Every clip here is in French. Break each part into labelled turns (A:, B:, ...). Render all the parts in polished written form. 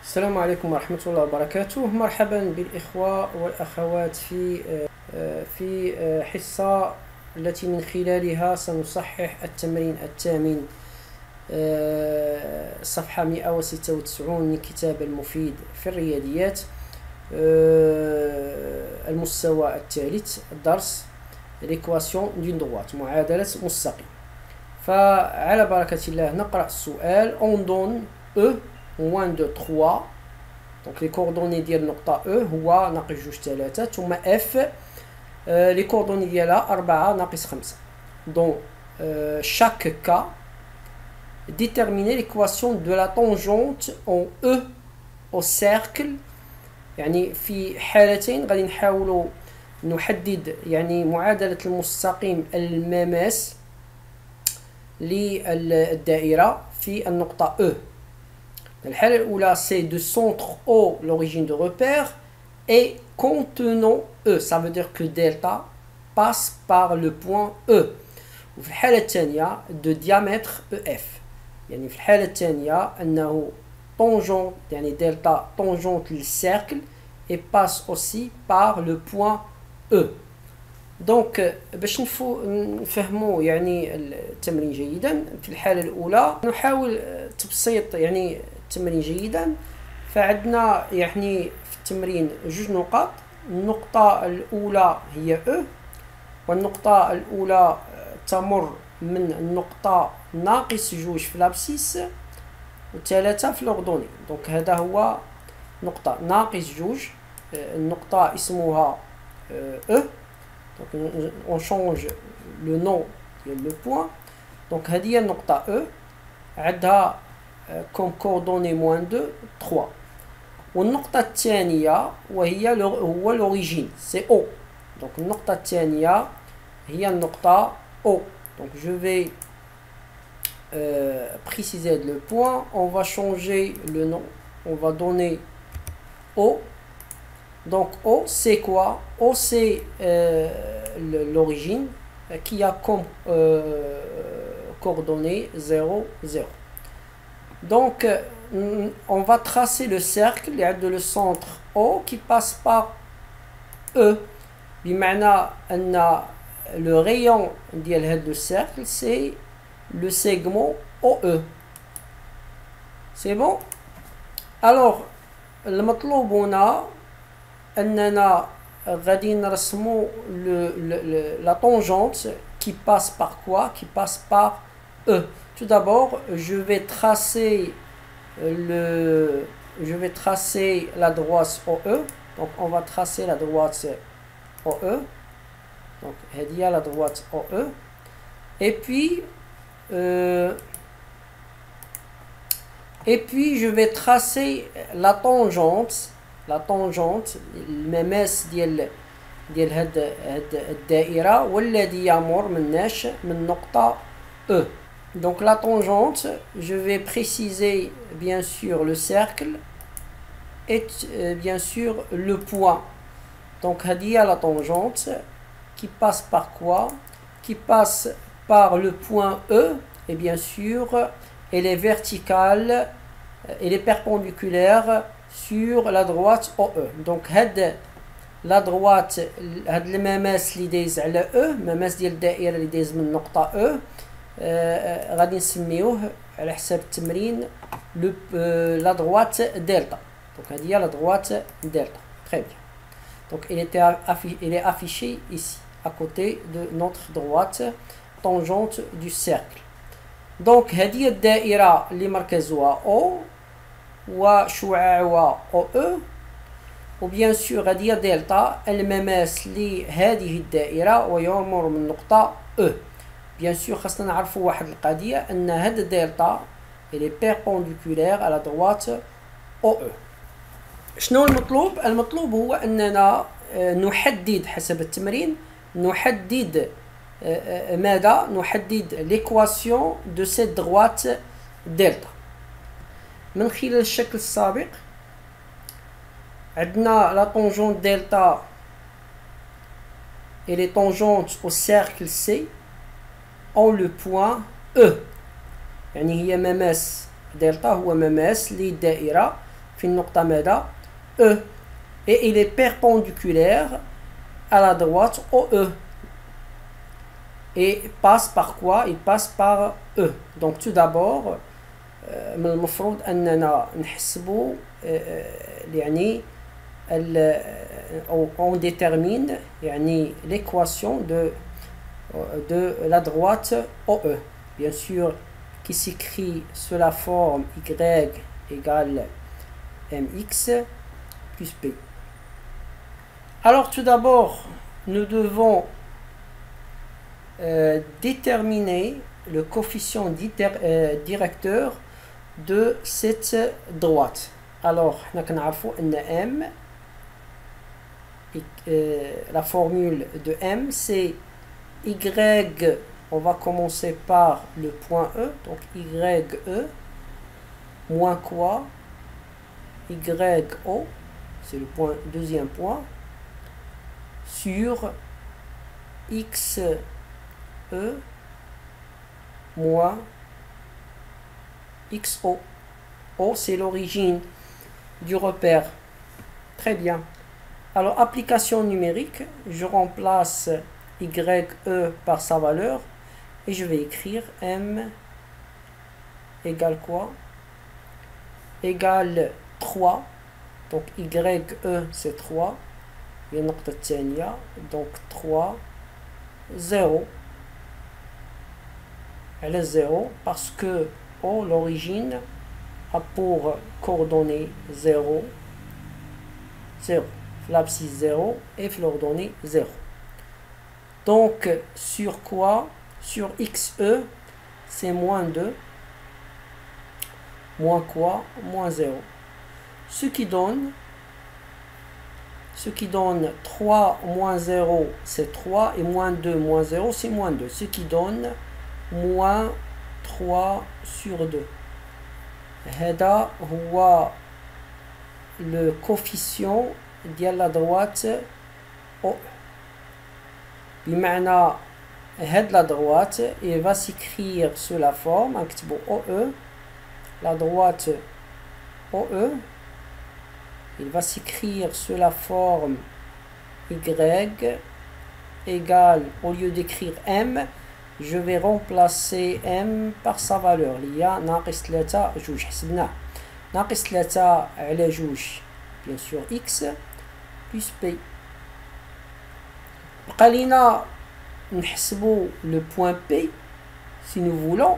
A: السلام عليكم ورحمة الله وبركاته. مرحبا بالإخوة والأخوات في حصة التي من خلالها سنصحح التمرين الثامن، صفحة 196 من كتاب المفيد في الرياضيات، المستوى الثالث، الدرس l'équation d'une droite، معادلة مستقيم. فعلى بركة الله نقرأ السؤال. on donne E moins de 3. Donc les coordonnées ديال نقطة E هو ناقص جوج ثلاثة، ثم F les coordonnées ديالها 4 ناقص 5. Donc chaque cas déterminer l'équation de la tangente en E au cercle. يعني في حالتين غادي نحاولوا نحدد يعني معادلة المستقيم المماس للدائرة في النقطة E. الحالة الأولى c'est de centre O l'origine de repère et contenant E, ça veut dire que delta passe par le point E. وفي الحالة الثانية de diamètre EF، يعني في الحالة الثانية أنه tangente يعني delta tangente للcercle et passe aussi par le point E. donc باش نفهموا يعني التمرين جيدا، في الحالة الأولى نحاول تبسيط يعني التمرين جيدا. فعندنا يعني في التمرين جوج نقط، النقطة الأولى هي E، والنقطة الأولى تمر من النقطة ناقص جوج في الابسيس وثلاثة في الأردني. دونك هذا هو نقطة ناقص جوج، النقطة اسمها E. Donc on change le nom le point. donc هذه هي النقطة E، عندها comme coordonnée moins 2 3. والنقطة الثانية وهي هو l'origine c'est O. donc النقطة الثانية هي النقطة O. donc je vais préciser le point. on va changer le nom, on va donner O. donc O c'est quoi? O c'est l'origine qui a comme coordonnées 0 0. donc on va tracer le cercle de le centre O qui passe par E. بمعنى أن le rayon ديال هذا cercle c'est le segment OE. c'est bon. alors المطلوب هنا أننا غادي نرسمو la tangente qui passe par quoi? qui passe par E. tout d'abord je vais tracer la droite OE. donc on va tracer la droite OE. donc il y a la droite OE. et puis je vais tracer la tangente المماس ديال هاد الدائرة والذي يمر من نقطة E. donc la tangente, je vais préciser bien sûr le cercle et bien sûr le point. donc هذه la tangente qui passe par quoi? qui passe par le point E, et bien sûr elle est verticale, elle est perpendiculaire sur la droite OE. donc هاد la droite هاد المماس اللي دايز على E، مماس ديال الدائرة اللي دايز من نقطة E، غادي نسميوه على حساب التمرين la droite delta. donc هادي هي la droite delta. très bien. donc il est affiché ici à côté de notre droite tangente du cercle. donc هذه الدائرة اللي مركزها O وشعاعها OE، وبيان سور هذه دلتا المماس لهذه الدائرة ويمر من نقطة E. بيان سور خاصنا نعرفوا واحد القضية، أن هذا دلتا elle est perpendiculaire à la droite OE. شنو المطلوب؟ المطلوب هو أننا نحدد حسب التمرين، نحدد ماذا؟ نحدد l'équation de cette droite delta من خلال الشكل السابق. عندنا la tangente delta et les tangentes au cercle C ont le point E. يعني هي مماس دلتا هو مماس للدائرة في النقطة ماذا E et il est perpendiculaire à la droite au E et passe par quoi? Il passe par E. Donc tout d'abord من المفروض أننا نحسبوا يعني on détermine يعني l'équation de la droite OE, bien sûr, qui s'écrit sous la forme y égale mx plus p. Alors tout d'abord, nous devons déterminer le coefficient directeur de cette droite. Alors, nous savons que m, la formule de m, c'est y, on va commencer par le point E, donc ye moins quoi? Yo, c'est le point, deuxième point, sur xe moins xo. O, c'est l'origine du repère. Très bien. Alors, application numérique, je remplace ye par sa valeur et je vais écrire m égale quoi? Égale 3. Donc ye c'est 3. Il y a une autre tenia, donc 3, 0. Elle est 0 parce que l'origine a pour coordonnées 0, 0. L'abscisse 0 et l'ordonnée 0. Donc, sur quoi? Sur xe, c'est moins 2. Moins quoi? Moins 0. Ce qui donne 3 moins 0, c'est 3. Et moins 2 moins 0, c'est moins 2. Ce qui donne moins 3 sur 2. هذا هو le coefficient de la droite O. بمعنى هاد la droite, il va s'écrire sous la forme, نكتبو OE, la droite OE, il va s'écrire sous la forme Y égale, au lieu d'écrire M, je vais remplacer M par sa valeur اللي هي ناقص 3 جوج حسبناه ناقص 3 على جوج bien sûr X plus P. بقى لينا نحسبوا le point P si nous voulons.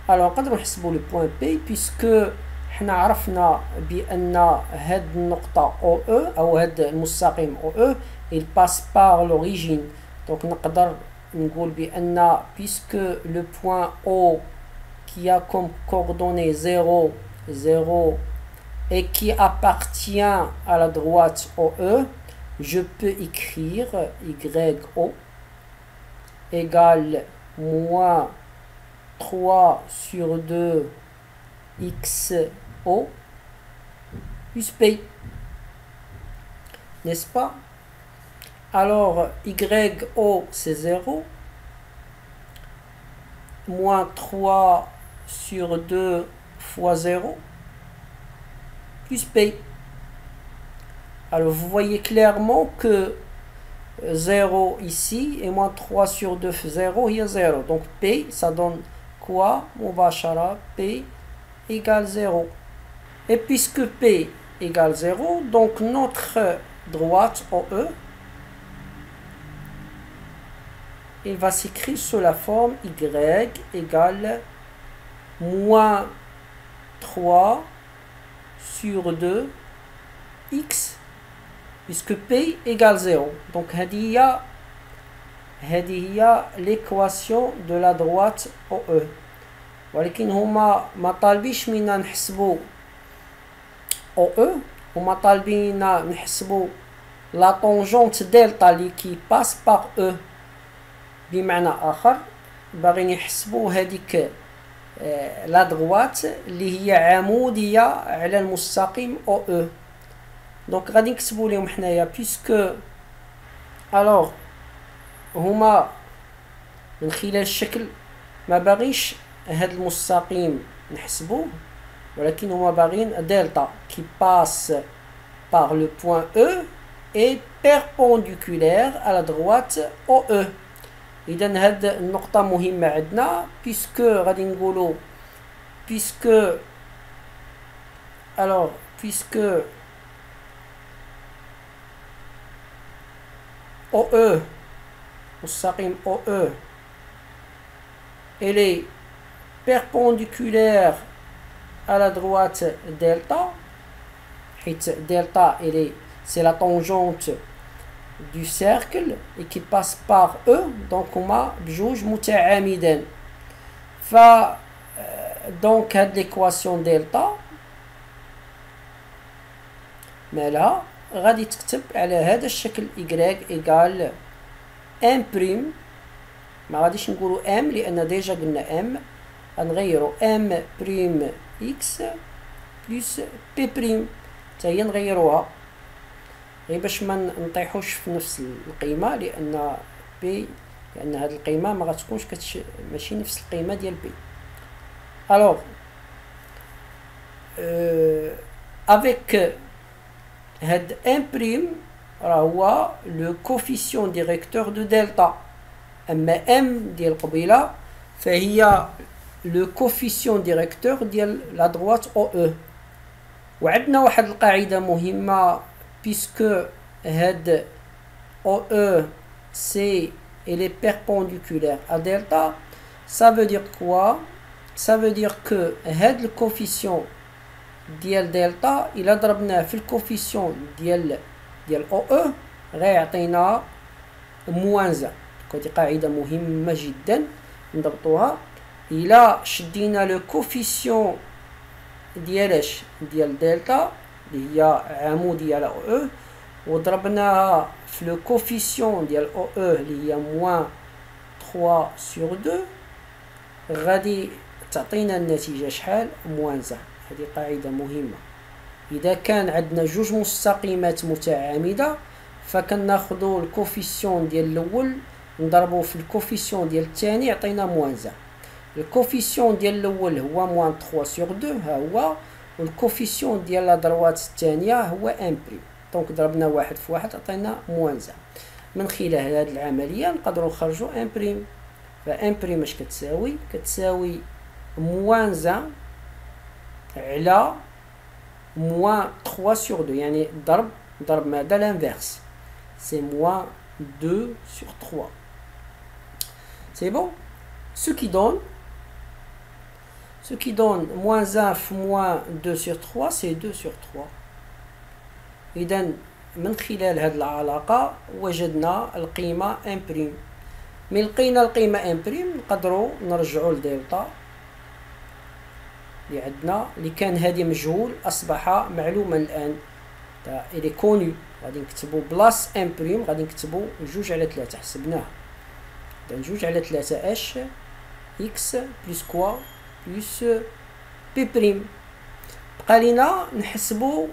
A: alors نقدروا نحسبوا le point P puisque حنا عرفنا بأن هاد النقطة OE أو هاد المستقيم OE il passe par l'origine. donc نقدر نقول بأن puisque le point O qui a comme coordonnée 0, 0 et qui appartient à la droite OE, je peux écrire YO égale moins 3 sur 2 XO plus P. N'est-ce pas? Alors, YO c'est 0, moins 3 sur 2 fois 0, plus P. Alors, vous voyez clairement que 0 ici, et moins 3 sur 2 fait 0, il y a 0. Donc, P, ça donne quoi? Mubashara, P égale 0. Et puisque P égale 0, donc notre droite OE, il va s'écrire sous la forme Y égale moins 3 sur 2 X, puisque P égale 0. Donc, هذه هي l'équation de la droite OE. ولكن هما ما طالبيش منا نحسبوا OE، هما طالبيننا نحسبوا la tangente delta اللي qui passe par E. بمعنى آخر باغيين يحسبوا هذيك لا droite اللي هي عمودية على المستقيم OE. دونك غادي نكتبوا لهم حنايا بيسكو الوغ هما من خلال الشكل ما باغيش هاد المستقيم نحسبوه، ولكن هما باغيين دلتا qui passe par le point E est perpendiculaire à la droite OE. إذا هاد النقطة مهمة عندنا puisque غادي نقولوا puisque OE مستقيم OE elle est perpendiculaire à la droite delta حيت delta c'est la tangente du cercle et qui passe par E donc هما بجوج متعامدين ف donc هاد l'équation delta مالها غادي تكتب على هذا الشكل y égale m prime ما غاديش نقولوا m لان ديجا قلنا m غنغيروا m prime x plus p prime حتى هي نغيروها غير باش ما نطيحوش في نفس القيمه لان هذه القيمه ما غتكونش ماشي نفس القيمه ديال b. alors avec هاد m prime راه هو لو كوفيسيون ديريكتور دو دلتا اما m ديال قبيله فهي لو كوفيسيون ديريكتور ديال لا droite OE. وعندنا واحد القاعده مهمه puisque هاد OE c'est elle est perpendiculaire à delta, ça veut dire quoi? Ça veut dire que هاد le coefficient ديال دلتا إلا ضربناه في الكوفيسيون ديال OE غيعطينا موان 1. هذه قاعدة مهمة جدا نضبطوها. إلا شدينا لو كوفيسيون ديالاش ديال دلتا اللي هي عمودية على OE وضربناها في لو كوفيسيون ديال OE اللي هي موان 3 sur 2 غادي تعطينا النتيجة شحال؟ موان 1. هذه قاعدة مهمة. إذا كان عندنا جوج مستقيمات متعامدة فكناخدو الكوفيسيون ديال الأول نضربو في الكوفيسيون ديال الثاني يعطينا موان 1. الكوفيسيون ديال الأول هو موان 3 sur 2 ها هو والكوفيسيون ديال لا دروات الثانية هو ان بريم. دونك ضربنا واحد في واحد عطينا موان 1. من خلال هذه العملية نقدروا نخرجوا ان بريم. فان بريم اش كتساوي؟ كتساوي موان 1 على موان 3 sur 2 يعني ضرب ماذا لانفيرس سي موان 2 sur 3. C'est bon? Ce qui donne moins 1 fois moins 2 sur 3 c'est 2 sur 3. إذا من خلال هذه العلاقة وجدنا القيمة ان بريم. من لقينا القيمة ان بريم نقدروا نرجعوا لدلتا اللي عندنا اللي كان هذه مجهول أصبح معلوما الآن. إلي كوني غادي نكتبو بلاص ان بريم غادي نكتبو 2/3 حسبناه. إذا 2/3 اش اكس بلس كوا بلس بي بريم. بقى لينا نحسبو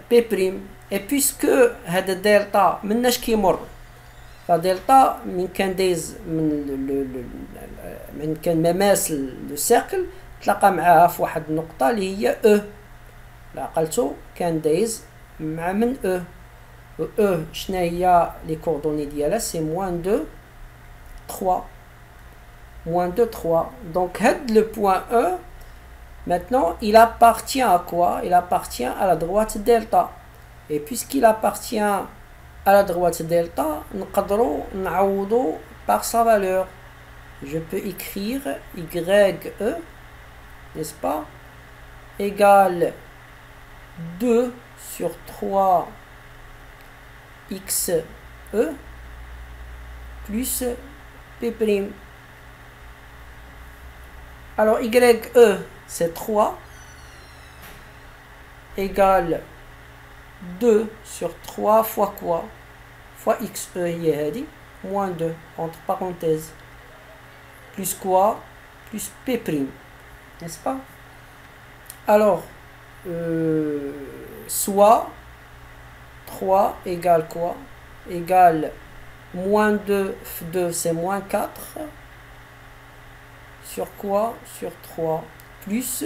A: بي بريم اي بويسكو هذا دلتا مناش كيمر فدلتا من كان دايز من كان مماثل لو سيركل تلاقى معاها في واحد النقطة اللي هي او. لا عقلتو كان دايز مع من او او شنا هي لي كوردوني ديالها سي موان 2 3 moins 2, 3. Donc, le point E, maintenant, il appartient à quoi? Il appartient à la droite delta. Et puisqu'il appartient à la droite delta, nous pouvons نعوضو par sa valeur. Je peux écrire YE, n'est-ce pas, égale 2 sur 3 XE plus P'. Alors, YE, c'est 3, égale 2 sur 3 fois quoi? Fois XE, moins 2, entre parenthèses. Plus quoi? Plus P', n'est-ce pas? Alors, soit 3 égale quoi? Égale moins 2, 2 c'est moins 4. Sur quoi? Sur 3 plus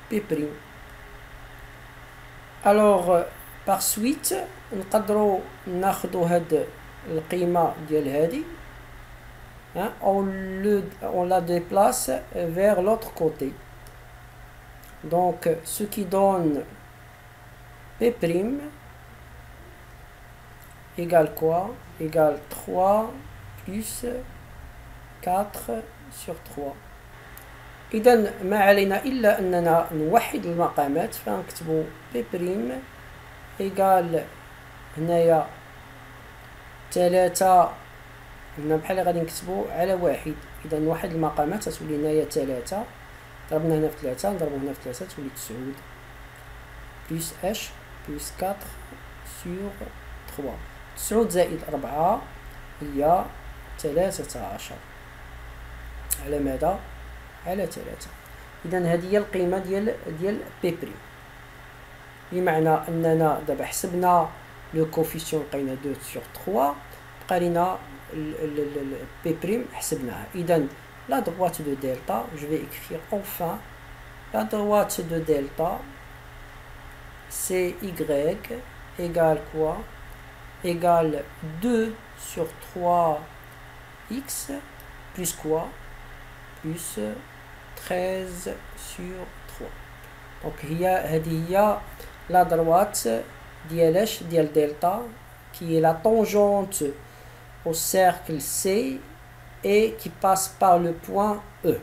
A: P'. Alors par suite نقدروا ناخذوا هاد القيمة ديال هادي on la déplace vers l'autre côté. Donc ce qui donne P' égale quoi? Égale 3 plus 4 sur 3. إذا ما علينا إلا أننا نوحد المقامات، فنكتبوا P' إيكال هنايا 3 هنا بحال غادي نكتبوا على 1. إذا نوحد المقامات تولي هنايا 3 ضربنا هنا في 3 نضربو هنا في 3 تولي 9 بلس اش بلس 4 سور 3. 9 زائد 4 هي 13 على ماذا؟ على 3. إذا هذه هي القيمة ديال بي بريم، بمعنى أننا دابا حسبنا لو كوفيسيون لقينا 2 sur 3 بقى لينا بي بريم حسبناها. إذا la droite de delta, je vais écrire enfin la droite de delta c'est y égale quoi? Égale 2 sur 3x plus quoi? Plus 13 sur 3. Donc هذه هي la droite ديال delta qui est la tangente au cercle C et qui passe par le point E.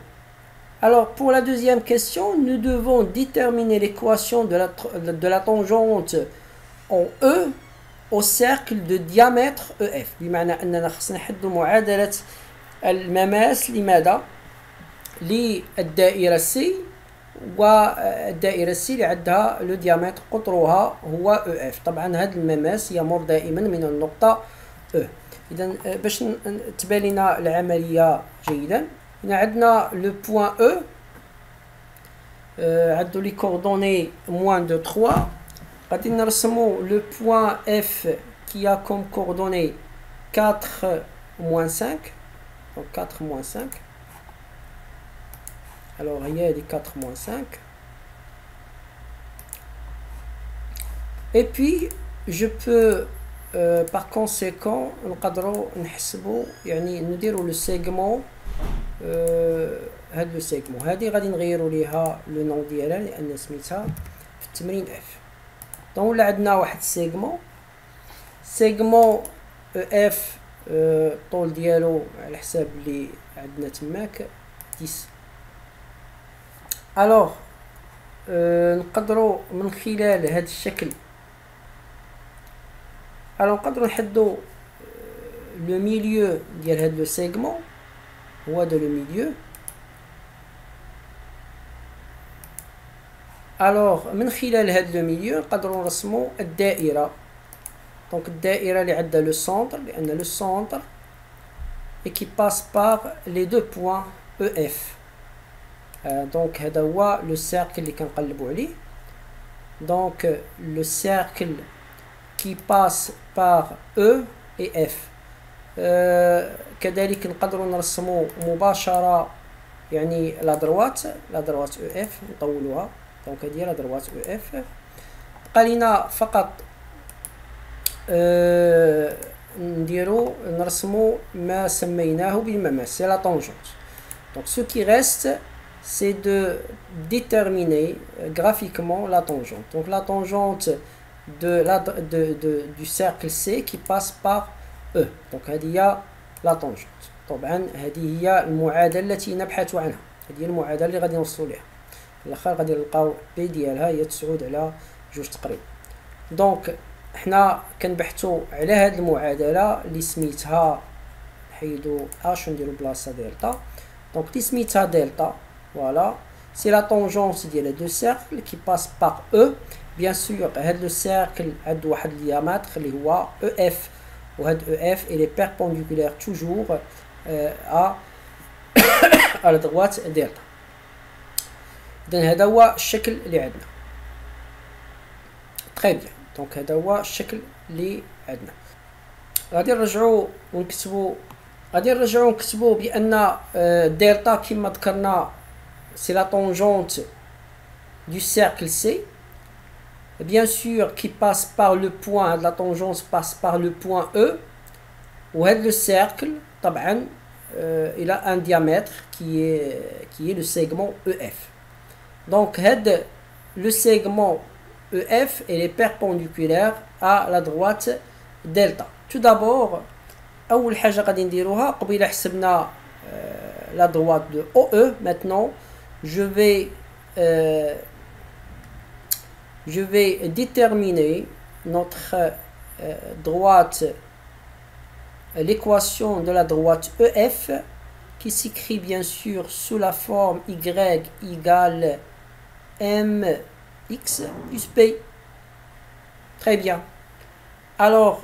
A: Alors pour la deuxième question, nous devons déterminer l'équation de la tangente en E au cercle de diamètre EF. بمعنى أننا خصنا نحددوا معادلة المماس لماذا؟ للدائرة C، والدائرة C اللي عندها لو ديامتر قطرها هو EF. طبعا هذا المماس يمر دائما من النقطة E. إذا باش تبان لنا العملية جيدا، هنا عندنا لو بوين E عندو لي كوردوني موان دو 3. غادي نرسمو لو بوين F qui a comme coordonnées 4 moins 5. Donc 4 moins 5. Alors il y a des 4 moins 5. Et puis je peux par conséquent نقدروا نحسبوا يعني نديروا لو سيغمون هاد لو سيغمون هادي غادي نغيروا ليها لو نون ديالها لان سميتها في التمرين اف. دونك ولا عندنا واحد سيغمون اف الطول ديالو على حساب اللي عندنا تماك 10. الوغ نقدروا من خلال هذا الشكل نقدروا نحدوا لو ميليو ديال هذا لو سيغمون هو هذا لو ميليو. الوغ من خلال هذا لو ميليو نقدروا نرسموا الدائره. دونك الدائره اللي عندها لو سونتر، لان لو سونتر et qui passe par les deux points EF. Donc هذا هو لو سيركل اللي كنقلبوا عليه. Donc le cercle qui passe par E et F. كذلك نقدروا نرسموا مباشرة يعني لا دروات EF نطولوها. دونك هذه لا دروات EF. بقى لينا فقط نرسموا ما سميناه بالمماس، c'est la tangente. Donc ce qui reste c'est de déterminer graphiquement la tangente. Donc la tangente du cercle C qui passe par E. Donc هذه هي la tangente. طبعا هذه هي المعادلة التي نبحث عنها، هذه هي المعادلة اللي غادي نوصلوا ليها. في الاخر غادي نلقاو بي ديالها هي 9 على 2 تقريبا. دونك حنا كنبحثوا على هذه المعادلة اللي سميتها نحيدو اش ونديرو بلاصة دلتا. دونك اللي سميتها دلتا فوالا سي لا طونجونس ديال دو سيركل كي باس باغ او. بيان سور هاد لو سيركل عنده واحد الديامتر اللي هو او اف، وهاد او اف الي بيربونديكولير توجور ا على droite دلتا. اذا هذا هو الشكل اللي عندنا. تري بيان. دونك هذا هو الشكل اللي عندنا. غادي نرجعوا ونكتبوا بان دلتا كما ذكرنا c'est la tangente du cercle C, bien sûr qui passe par le point, la tangente passe par le point E, ou le cercle, il a un diamètre qui est le segment EF. Donc le segment EF est perpendiculaire à la droite delta. Tout d'abord, أول حاجة غادي نديروها قبيله حسبنا la droite de OE. Maintenant, je vais déterminer notre droite, l'équation de la droite EF qui s'écrit bien sûr sous la forme y égale mx plus p. Très bien. Alors,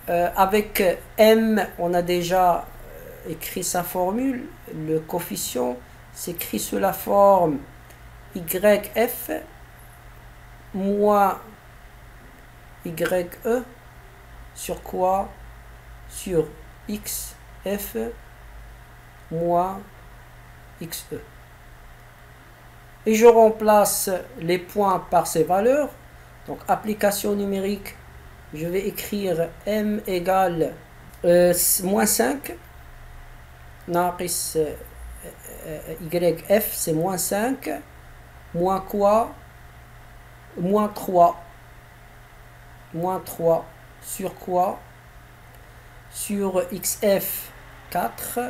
A: avec m, on a déjà écrit sa formule. Le coefficient s'écrit sous la forme yf moins ye sur quoi? Sur xf moins xe. Et je remplace les points par ces valeurs. Donc application numérique, je vais écrire m égale moins 5. Naqis yf, c'est moins 5. Moins quoi? Moins 3. Moins 3 sur quoi? Sur xf 4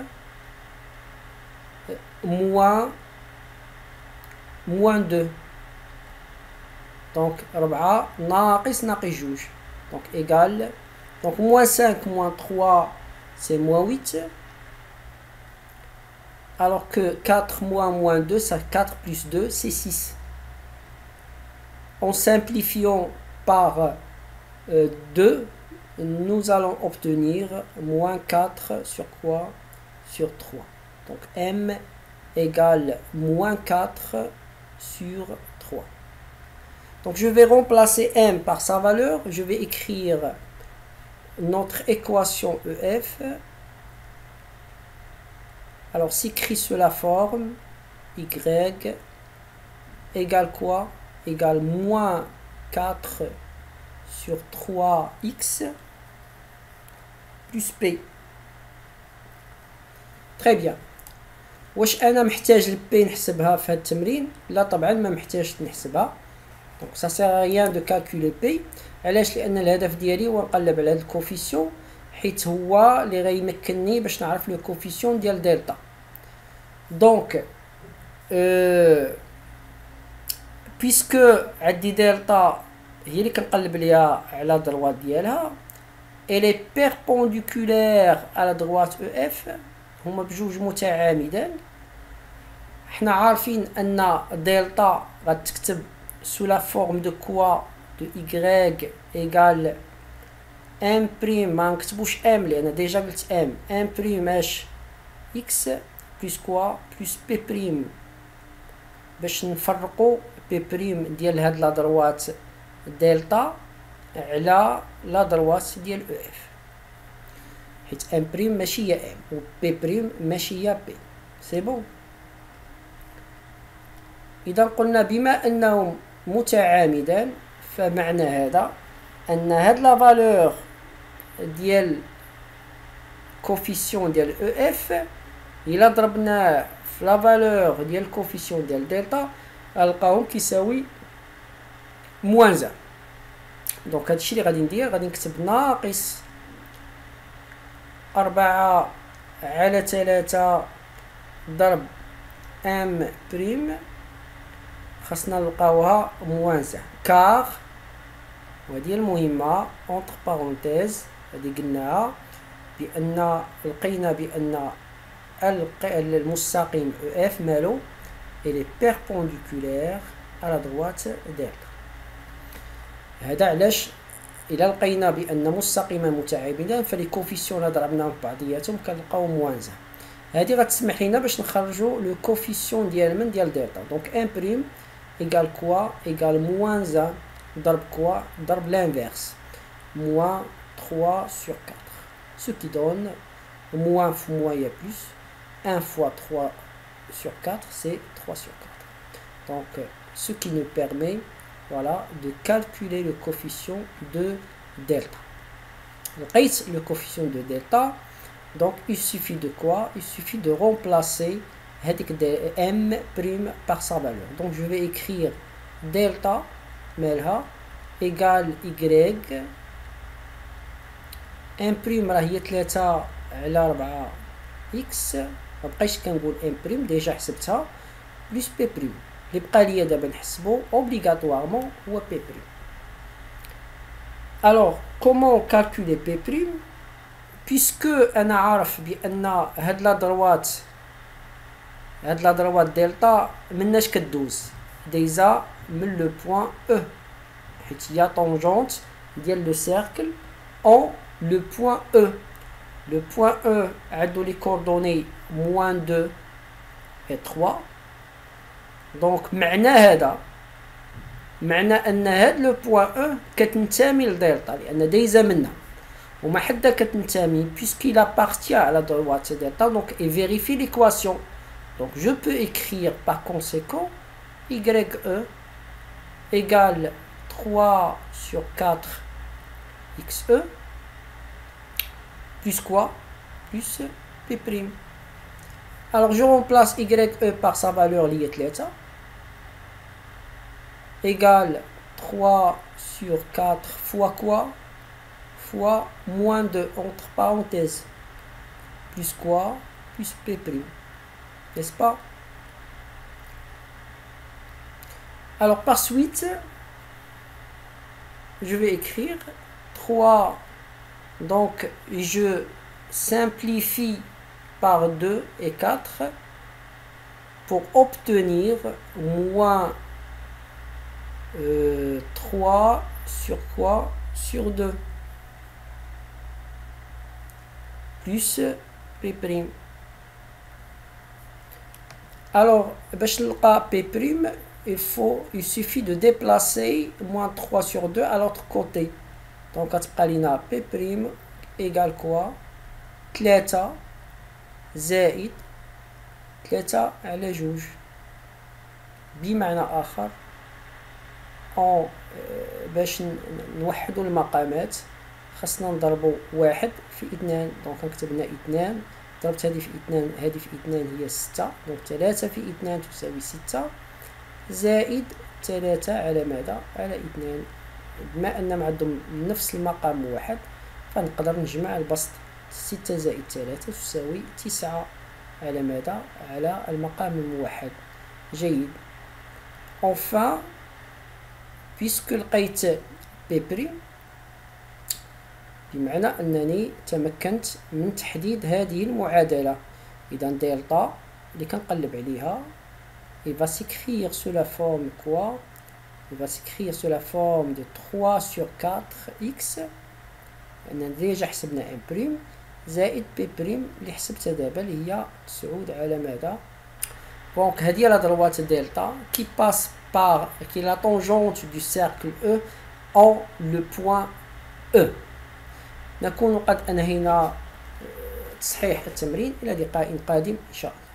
A: moins 2. Donc 4 naqis jouj. Donc égal. Donc moins 5 moins 3 c'est moins 8. Alors que 4 moins 2, ça 4 plus 2, c'est 6. En simplifiant par 2, nous allons obtenir moins 4 sur quoi? Sur 3. Donc m égale moins 4 sur 3. Donc je vais remplacer m par sa valeur. Je vais écrire notre équation EF. Alors s'écrit sous la forme y égale quoi? Égale moins 4 sur 3x plus p. Très bien. واش انا محتاج البي نحسبها في هذا التمرين؟ لا طبعا ما محتاجش نحسبها. دونك سا سير ريان دو كالكولي بي. علاش؟ لان الهدف ديالي هو نقلب على هذا الكوفيسيون، حيت هو اللي غيمكنني باش نعرف لو كوفيسيون ديال دلتا. دونك بيسكو عندي دلتا هي اللي كنقلب ليها على الدروات ديالها، elle est perpendiculaire à la droite EF، هما بجوج متعامدان. حنا عارفين ان دلتا غتكتب sous la forme de quoi؟ de y égale m prime. ما نكتبوش m لان ديجا قلت m prime اش x plus quoi؟ plus p prime، باش نفرقوا p prime ديال هاد لا دروات دلتا على لا دروات ديال اف، حيت ام بريم ماشي هي ام و بي بريم ماشي هي بي. سي بون. اذا قلنا بما انهم متعامدان، فمعنى هذا ان هاد لا فالور ديال كوفيسيون ديال او اف الا ضربناه في لا فالور ديال كوفيسيون ديال دلتا غنلقاهم كيساوي موان 1. دونك هادشي اللي غادي ندير، غادي نكتب ناقص 4 على 3 ضرب ام بريم، خاصنا نلقاوها موان 1 كار، وهذه المهمة اونتر بارونتيز هذه قلناها بان لقينا بان المستقيم او اف مالو il est perpendiculaire à la droite دلتا. هذا علاش إلا لقينا بأن مستقيما متعامدان فلي كوفيسيون اللي ضربناهم بعضياتهم كنلقاو موان 1. هذه غتسمح لينا باش نخرجوا لو كوفيسيون ديال من ديال دلتا. دونك ان بريم ايغال كوا؟ ايغال موان 1 ضرب كوا؟ ضرب لانفيرس موان 3 sur 4، ce qui donne moins fois moins il y a plus 1 fois 3 sur 4, c'est 3 sur 4. Donc, ce qui nous permet, voilà, de calculer le coefficient de delta. Le coefficient de delta, donc il suffit de quoi? Il suffit de remplacer m' par sa valeur. Donc, je vais écrire delta مالها égale y ام بريم راه هي 3 على 4 اكس، مبقيتش كنقول ام بريم ديجا حسبتها، بلس بي بريم اللي بقى ليا دابا نحسبو اوبليغاتوارمون هو بي بريم. الوغ كومون كالكولي بي بريم؟ بيسكو انا عارف بان هاد لا دروات دلتا مناش كدوز دايزا من لو بوين او، حيت هي طونجونت ديال لو سيركل اون le point E. Le point E a les coordonnées moins 2 et 3. Donc, معنى أن هذا le point E كتنتمي لدلتا لأن دايزة منها وما حدا كتنتمي puisqu'il appartient à la droite delta. Donc, et vérifie l'équation. Donc, je peux écrire par conséquent YE égale 3 sur 4 XE plus quoi? Plus P'. Alors je remplace YE par sa valeur liée 3 égale 3 sur 4 fois quoi? Fois moins 2 entre parenthèses plus quoi? Plus P'. N'est-ce pas? Alors par suite, je vais écrire 3. Donc, je simplifie par 2 et 4 pour obtenir moins 3 sur quoi? Sur 2 plus P'. Alors, باش نلقى P', il suffit de déplacer moins 3 sur 2 à l'autre côté. Donc, غتبقى P' égale quoi? 3 زائد 3 على 2. بمعنى آخر باش نوحدو المقامات خاصنا نضربو 1 في 2. دونك نكتب لنا 2 ضربت هذه في 2 هذه في 2 هي 6. دونك 3 في 2 تساوي 6 زائد 3 على ماذا؟ على 2. بما أنهم عندهم نفس المقام واحد فنقدر نجمع البسط 6 زائد 3 تساوي 9 على ماذا؟ على المقام الموحد. جيد. Enfin puisque لقيت P'، بمعنى أنني تمكنت من تحديد هذه المعادلة. إذا دلتا اللي كنقلب عليها il va s'écrire sous la forme quoi? Il va s'écrire sous la forme de 3 sur 4x. لأننا ديجا حسبنا M' زائد P' اللي حسبتها دابا اللي هي 9 على ماذا؟ دونك هذه هي لا دروات دلتا qui passe par qui est la tangente du cercle E en le point E. نكون قد أنهينا تصحيح التمرين. إلى لقاء قادم إن شاء الله.